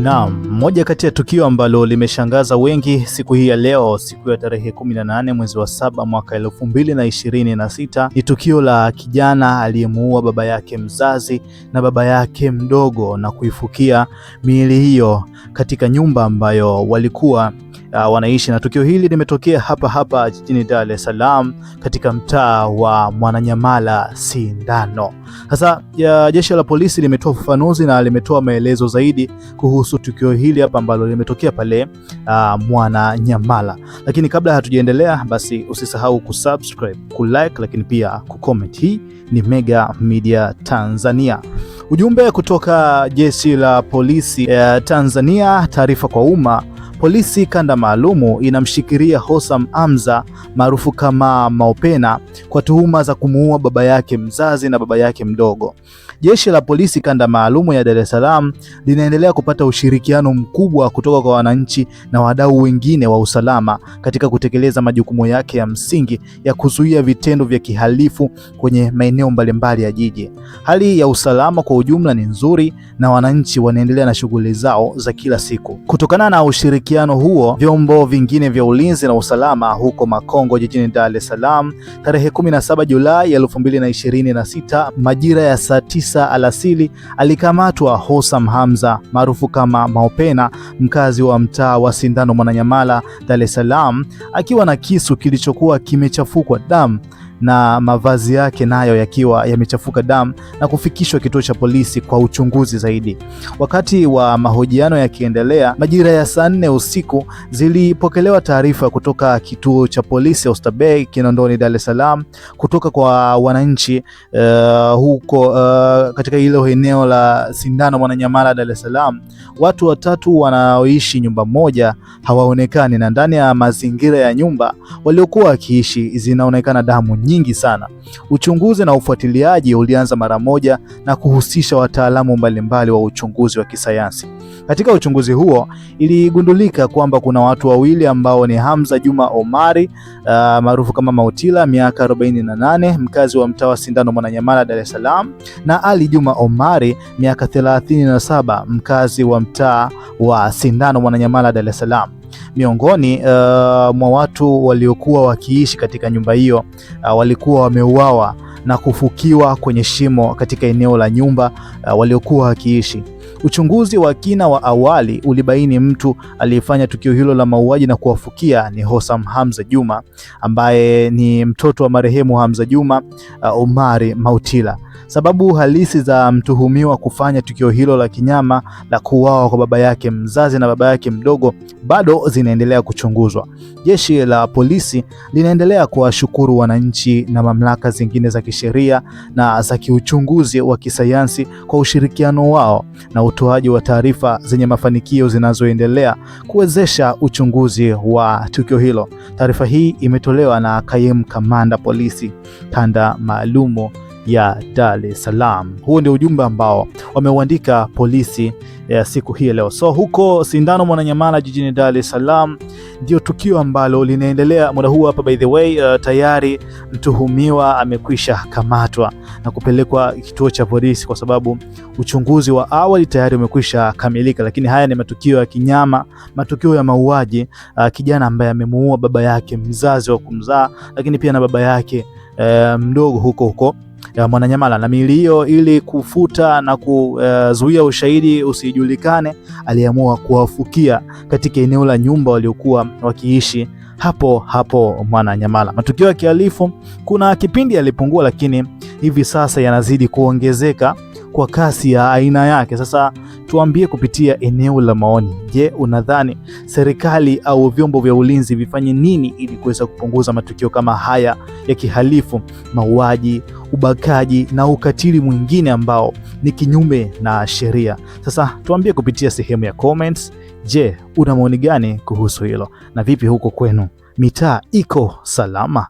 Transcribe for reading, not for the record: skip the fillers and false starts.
Naam, moja kati ya tukio ambalo limeshangaza wengi siku hii ya leo, siku ya tarehe 18 mwezi wa 7 mwaka 2026 ni tukio la kijana aliyemuua baba yake mzazi na baba yake mdogo na kuifukia miili hiyo katika nyumba ambayo walikuwa wanaishi, na tukio hili limetokea hapa jijini Dar es Salaam katika mtaa wa Mwananyamala Sindano. Sasa jeshi la polisi limetoa ufafanuzi na limetoa maelezo zaidi kuhusu tukio hili hapa ambalo limetokea pale Mwananyamala. Lakini kabla hatujaendelea, basi usisahau kusubscribe, kulike, lakini pia kucomment. Hii ni Mega Media Tanzania. Ujumbe kutoka jeshi la polisi Tanzania, taarifa kwa umma. Polisi kanda maalumu inamshikilia Hossam Hamza maarufu kama Maopena kwa tuhuma za kumuua baba yake mzazi na baba yake mdogo. Jeshi la polisi kanda maalumu ya Dar es Salaam linaendelea kupata ushirikiano mkubwa kutoka kwa wananchi na wadau wengine wa usalama katika kutekeleza majukumu yake ya msingi ya kuzuia vitendo vya kihalifu kwenye maeneo mbalimbali ya jiji. Hali ya usalama kwa ujumla ni nzuri na wananchi wanaendelea na shughuli zao za kila siku. Kutokana na ushirikiano huo, vyombo vingine vya ulinzi na usalama huko Makongo jijini Dar es Salaam tarehe 17 Julai 2026 majira ya saa 9 alasiri alikamatwa Hossam Hamza maarufu kama Maopena, mkazi wa mtaa wa Sindano Mwananyamala, Dar es Salaam, akiwa na kisu kilichokuwa kimechafukwa damu na mavazi yake nayo yakiwa yamechafuka damu na kufikishwa kituo cha polisi kwa uchunguzi zaidi. Wakati wa mahojiano yakiendelea, majira ya saa 4 usiku zilipokelewa taarifa kutoka kituo cha polisi Oysterbay Kinondoni, Dar es Salaam, kutoka kwa wananchi huko katika hilo eneo la Sindano Mwananyamala, Dar es Salaam. Watu watatu wanaoishi nyumba moja hawaonekani, na ndani ya mazingira ya nyumba waliokuwa wakiishi zinaonekana damu nyingi sana. Uchunguzi na ufuatiliaji ulianza mara moja na kuhusisha wataalamu mbalimbali wa uchunguzi wa kisayansi. Katika uchunguzi huo iligundulika kwamba kuna watu wawili ambao ni Hamza Juma Omari maarufu kama Mautila, miaka 48, mkazi wa mtaa wa Sindano Mwananyamala, Dar es Salaam, na Ali Juma Omari, miaka 37, mkazi wa mtaa wa Sindano Mwananyamala, Dar es Salaam. Miongoni mwa watu waliokuwa wakiishi katika nyumba hiyo walikuwa wameuawa na kufukiwa kwenye shimo katika eneo la nyumba waliokuwa wakiishi. Uchunguzi wa kina wa awali ulibaini mtu aliyefanya tukio hilo la mauaji na kuwafukia ni Hossam Hamza Juma, ambaye ni mtoto wa marehemu Hamza Juma Omari Mautila. Sababu halisi za mtuhumiwa kufanya tukio hilo la kinyama la kuuawa kwa baba yake mzazi na baba yake mdogo bado zinaendelea kuchunguzwa. Jeshi la polisi linaendelea kuwashukuru wananchi na mamlaka zingine za kisheria na za kiuchunguzi wa kisayansi kwa ushirikiano wao na utoaji wa taarifa zenye mafanikio zinazoendelea kuwezesha uchunguzi wa tukio hilo. Taarifa hii imetolewa na Kaimu Kamanda Polisi Kanda Maalumu ya Dar es Salaam. Huo ndio ujumbe ambao wameuandika polisi ya siku hii leo. So huko Sindano Mwananyamala jijini Dar es Salaam ndio tukio ambalo linaendelea muda huu hapa. By the way, tayari mtuhumiwa amekwisha kamatwa na kupelekwa kituo cha polisi kwa sababu uchunguzi wa awali tayari umekwisha kamilika. Lakini haya ni matukio ya kinyama, matukio ya mauaji, kijana ambaye amemuua baba yake mzazi wa kumzaa, lakini pia na baba yake mdogo huko ya Mwananyamala, na miili hiyo ili kufuta na kuzuia ushahidi usijulikane, aliamua kuwafukia katika eneo la nyumba waliokuwa wakiishi hapo Mwananyamala. Matukio ya kihalifu kuna kipindi yalipungua, lakini hivi sasa yanazidi kuongezeka kwa kasi ya aina yake. Sasa tuambie kupitia eneo la maoni. Je, unadhani serikali au vyombo vya ulinzi vifanye nini ili kuweza kupunguza matukio kama haya ya kihalifu, mauaji, ubakaji na ukatili mwingine ambao ni kinyume na sheria? Sasa tuambie kupitia sehemu ya comments. Je, una maoni gani kuhusu hilo? Na vipi huko kwenu, mitaa iko salama?